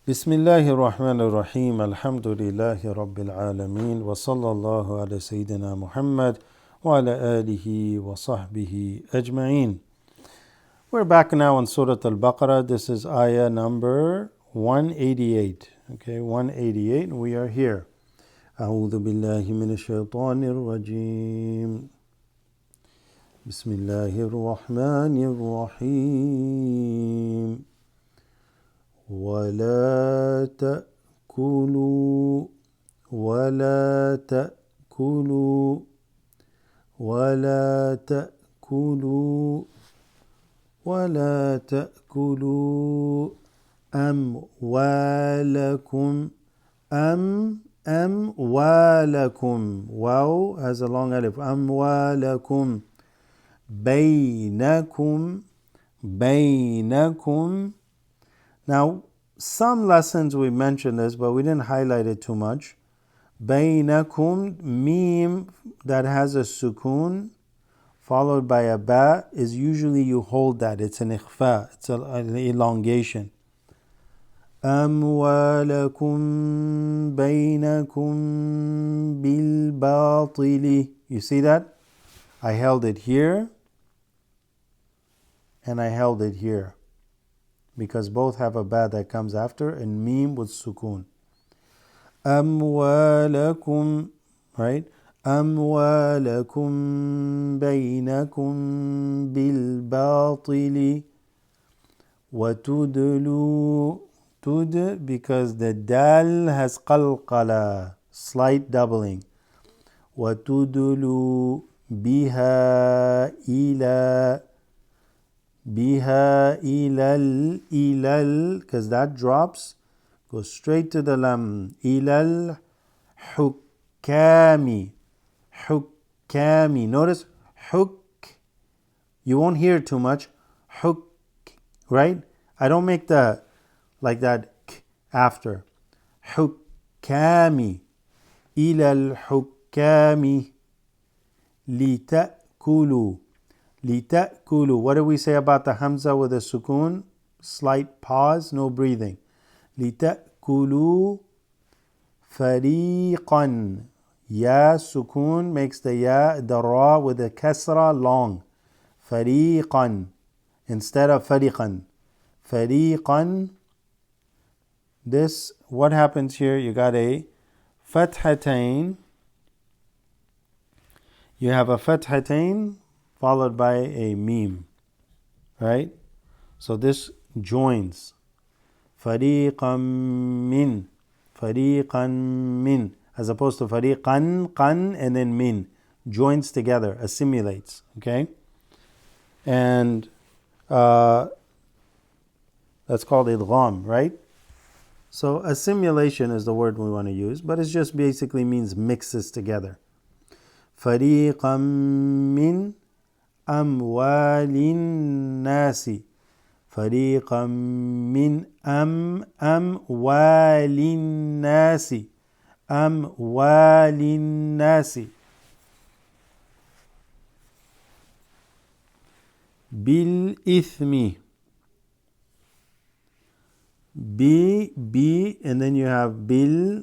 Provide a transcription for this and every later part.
بسم الله الرحمن الرحيم الحمد لله رب العالمين وصلى الله على سيدنا محمد وعلى آله وصحبه أجمعين. We're back now on Surat al-Baqarah. This is ayah number 188. Okay, 188. We are here. أعوذ بالله من الشيطان الرجيم. بسم الله الرحمن الرحيم. ولا تأكلوا ولا تأكلوا ولا تأكلوا ولا تأكلوا أموالكم أموالكم واو has a long alif أموالكم بينكم. Now, some lessons we mentioned this, but we didn't highlight it too much. Bainakum, meme that has a sukoon followed by a ba is usually you hold that. It's an ikhfa, it's an elongation. Amwalakum bainakum bil batili. You see that? I held it here and I held it here, because both have a ba that comes after and meme with sukoon. Amwalakum, right? Amwalakum bainakum bil batili wa tudlu tud, because the dal has qalqala, slight doubling. Wa tudlu biha ila biha ilal, because that drops, goes straight to the lam. Ilal hukami. Notice huk. You won't hear too much. Huk, right? I don't make the like that k after. Hukami. Ilal hukami. Litakulu. Litakulu. What do we say about the hamza with a sukoon? Slight pause, no breathing. Litakulu fariqan. Ya sukoon makes the ra with a kasra long. Fariqan instead of fariqan. Fariqan. This, what happens here? You got a fathatain. You have a fathatain followed by a meme, right? So this joins. Fariqan min, as opposed to fariqan, qan, and then min. Joins together, assimilates, okay? And that's called idgham, right? So assimilation is the word we want to use, but it just basically means mixes together. Fariqan min amwalin nasi. Fariqan min amwalin nasi. Amwalin nasi. Bil ithmi. B, and then you have bil.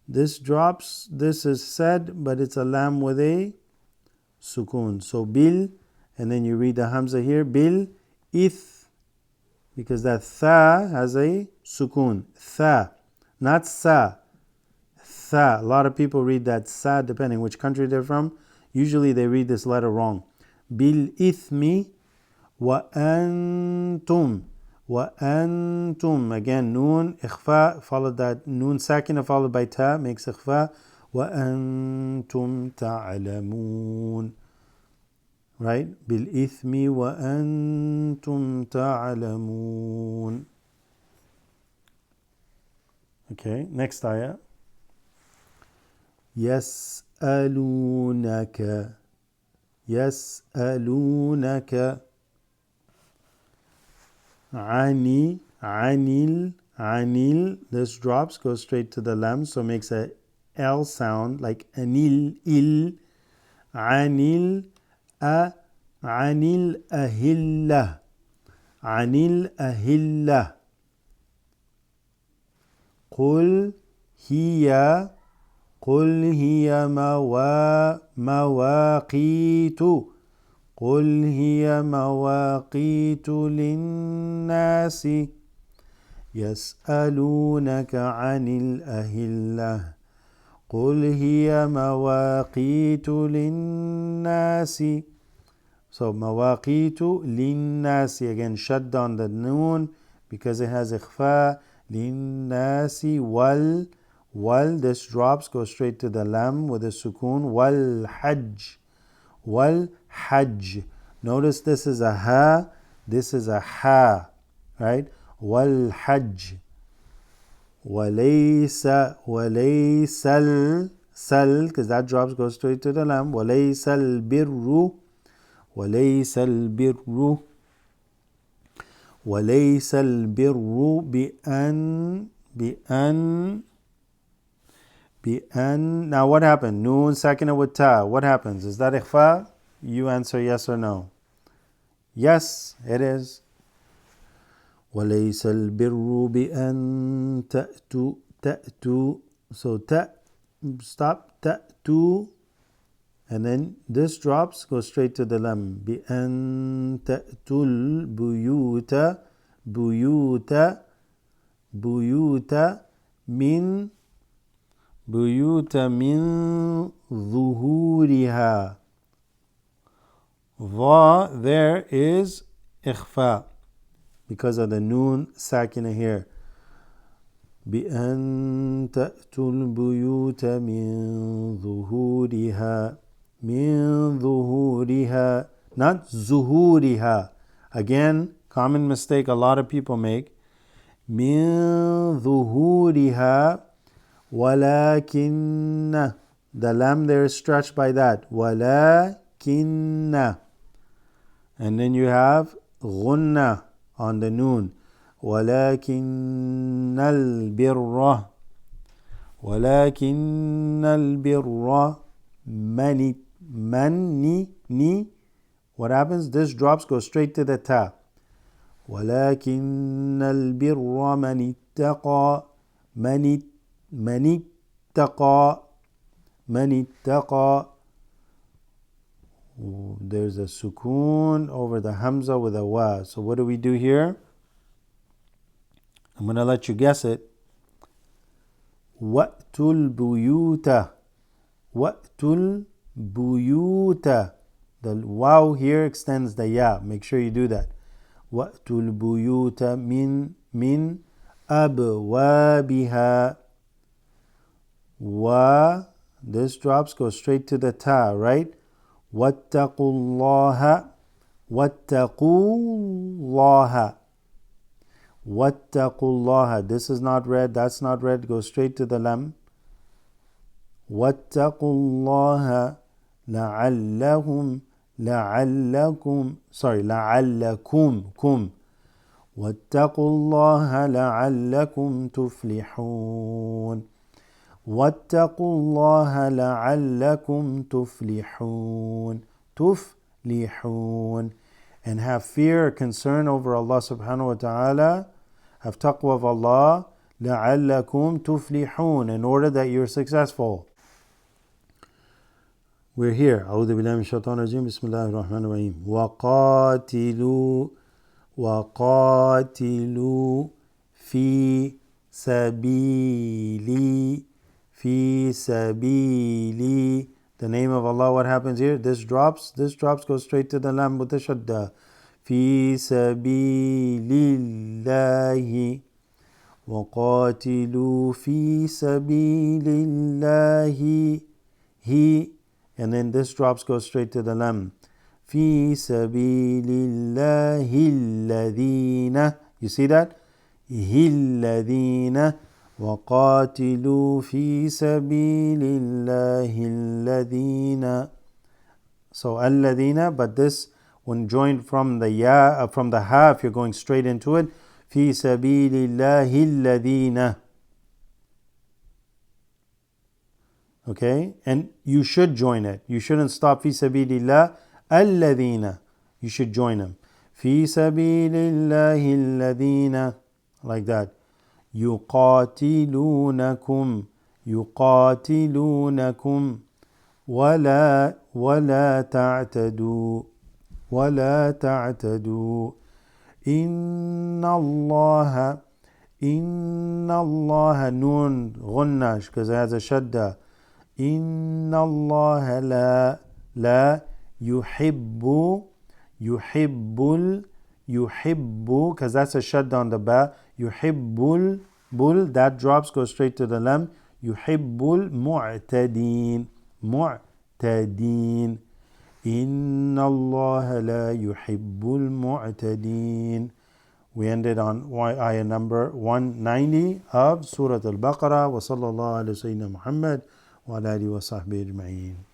This drops, this is said, but it's a lam with a sukoon. So bil, and then you read the hamza here, bil ith, because that tha has a sukoon. Tha, not sa. Tha. A lot of people read that sa depending which country they're from. Usually they read this letter wrong. Bil ithmi wa antum. Wa antum. Again, noon, ikhfa, followed that noon sakina followed by ta makes ikhfa. Wa antum ta'lamun. Right? Bil ithmi wa antum ta'lamun. Okay, next ayah. Yas'alunaka. Yas'alunaka. Anil. This drops, goes straight to the lam, so makes a L sound like anil, il. Anil ahillah. Anil ahillah. قل هي قل هي مواقيت قل هي مواقيت للناس يسألونك عن الأهلة قل هي مواقيت للناس. So مواقيت للناس, again shut down the noon because it has ikhfa. للناس wal, this drops, go straight to the lam with a sukoon. Wal hajj. Notice this is a ha, this is a ha, right? Wal hajj. وليس sal, because that drops, goes straight to the lam. وليس البر وليس البر وليس البر بأن. Now what happened? Noon sakina with ta. What happens? Is that ikhfa? You answer yes or no. Yes, it is. وليس البر بأن تأتوا. So stop, تأتوا, and then this drops, go straight to the lam. بأن تأتوا البيوت من ظهورها. There is ikhfa because of the noon sakina here. بأن تأتوا البيوت من ظهورها, not zuhuriha. Again, common mistake a lot of people make. من ظهورها ولكن, the lam there is stretched by that. ولكن, and then you have غنة on the noon. ولكن البر مني. What happens? This drops, goes straight to the ta. ولكن البر من اتقى. There's a sukoon over the hamza with a wa. So what do we do here? I'm going to let you guess it. وَأْتُوا الْبُيُوتَ. The waw here extends the ya. Make sure you do that. وَأْتُوا الْبُيُوتَ min أَبْوَابِهَا. This drops, goes straight to the ta, right? وَاتَّقُوا اللَّهَ. This is not read, that's not read, go straight to the lam. وَاتَّقُوا اللَّهَ لَعَلَّكُمْ وَاتَّقُوا اللَّهَ لَعَلَّكُمْ تُفْلِحُونَ. وَاتَّقُوا اللَّهَ لَعَلَّكُمْ تُفْلِحُونَ. And have fear, concern over Allah subhanahu wa ta'ala. Have taqwa of Allah. لَعَلَّكُمْ تُفْلِحُونَ, in order that you're successful. We're here. أعوذ بالله من الشيطان الرجيم. بسم الله الرحمن الرحيم. وقاتلوا في سبيلي. The name of Allah, what happens here? This drops, goes straight to the lam with the shadda. في سبيل الله. وقاتلوا في سبيل الله. And then this drops, goes straight to the lam. في سبيل الله الذين. You see that? الذين. وقاتلوا في سبيل الله الذين. So الذين, but this when joined from the ya, from the ha, if you're going straight into it, في سبيل الله الذين. Okay, and you should join it. You shouldn't stop في سبيل الله الذين. You should join them. في سبيل الله الذين, like that. يقاتلونكم يقاتلونكم ولا تعتدوا ولا تعتدوا إن الله نون غناش كذا هذا شدة إن الله لا يحب because that's a shadda on the ba. يحب bull, that drops, goes straight to the lam. يحب المعتدين معتدين إن الله لا يحب المعتدين. We ended on ayah number 190 of Surat al-Baqarah. وصلى الله على سيدنا محمد وعلى آله وصحبه أجمعين.